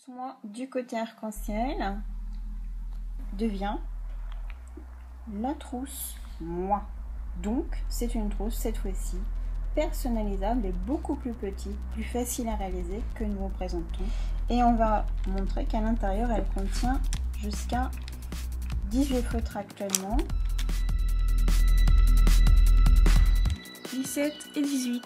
Moi, du côté arc-en-ciel, devient la trousse moi. Donc, c'est une trousse cette fois-ci personnalisable et beaucoup plus petite, plus facile à réaliser que nous vous présentons. Et on va montrer qu'à l'intérieur, elle contient jusqu'à 18 feutres actuellement. 17 et 18.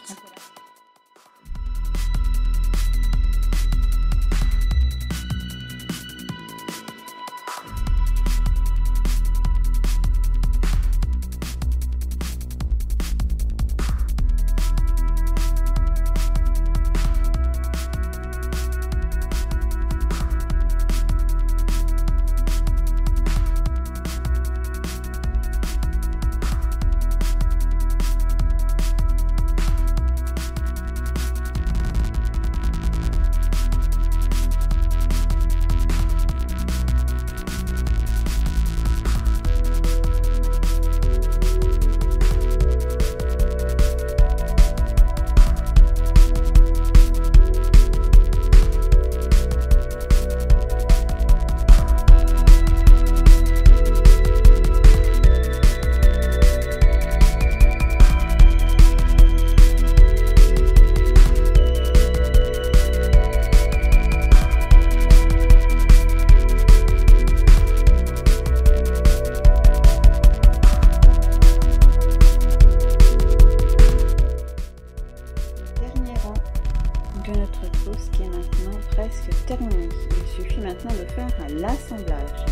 Notre trousse qui est maintenant presque terminée. Il suffit maintenant de faire l'assemblage.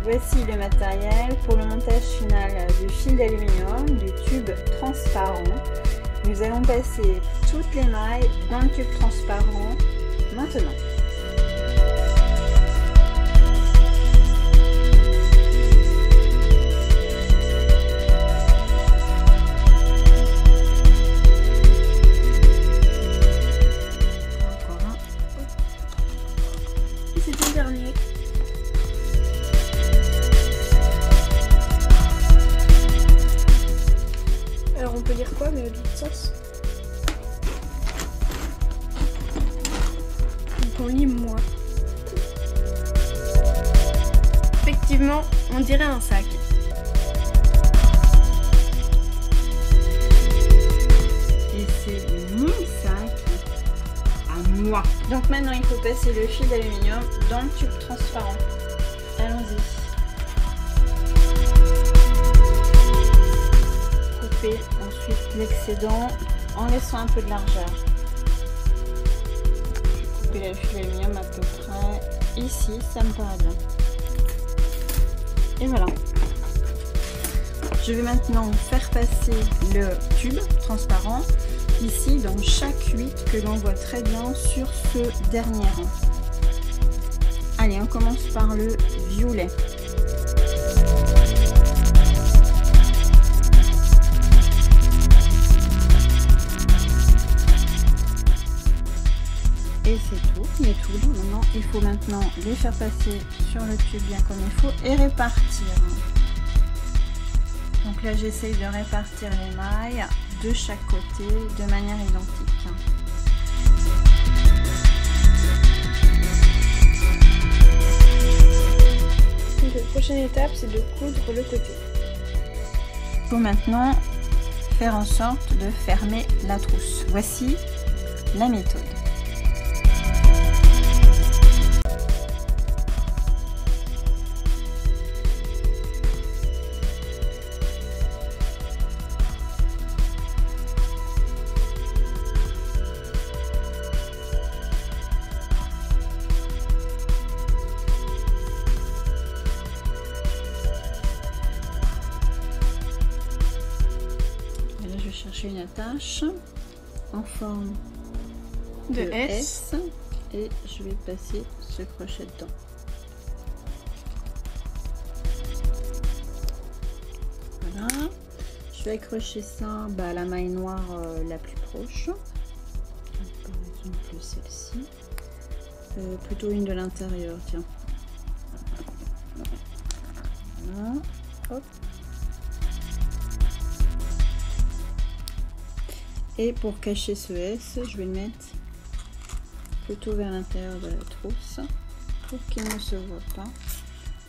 Voici le matériel pour le montage final du fil d'aluminium, du tube transparent. Nous allons passer toutes les mailles dans le tube transparent maintenant. C'était le dernier. Alors on peut dire quoi, mais de sens? Donc on lit moi. Effectivement, on dirait un sac. Et c'est mon sac à moi. Donc maintenant il faut passer le fil d'aluminium dans le tube transparent. Allons-y. Couper ensuite l'excédent en laissant un peu de largeur. Je vais couper le fil d'aluminium à peu près ici, ça me paraît bien. Et voilà. Je vais maintenant faire passer le tube transparent ici dans chaque huit que l'on voit très bien sur ce dernier rang. Allez, on commence par le violet. Et c'est tout, les toules. Maintenant, il faut maintenant les faire passer sur le tube bien comme il faut et répartir. Donc là, j'essaye de répartir les mailles de chaque côté de manière identique. Donc la prochaine étape, c'est de coudre le côté. Il faut maintenant faire en sorte de fermer la trousse. Voici la méthode. Chercher une attache en forme de S et je vais passer ce crochet dedans. Voilà, je vais accrocher ça à la maille noire la plus proche, par exemple celle-ci, plutôt une de l'intérieur, tiens. Voilà, hop. Et pour cacher ce S, je vais le mettre plutôt vers l'intérieur de la trousse. je trouve qu'il ne se voit pas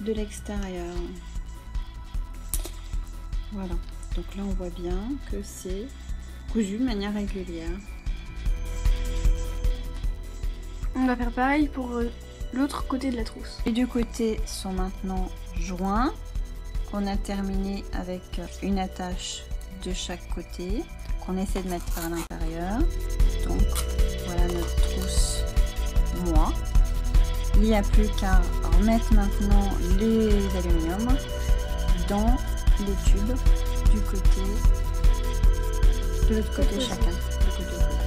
de l'extérieur. Voilà, donc là on voit bien que c'est cousu de manière régulière. On va faire pareil pour l'autre côté de la trousse. Les deux côtés sont maintenant joints. On a terminé avec une attache de chaque côté qu'on essaie de mettre par l'intérieur. Donc voilà notre trousse moi. Il n'y a plus qu'à remettre maintenant les aluminiums dans les tubes du côté de l'autre côté chacun.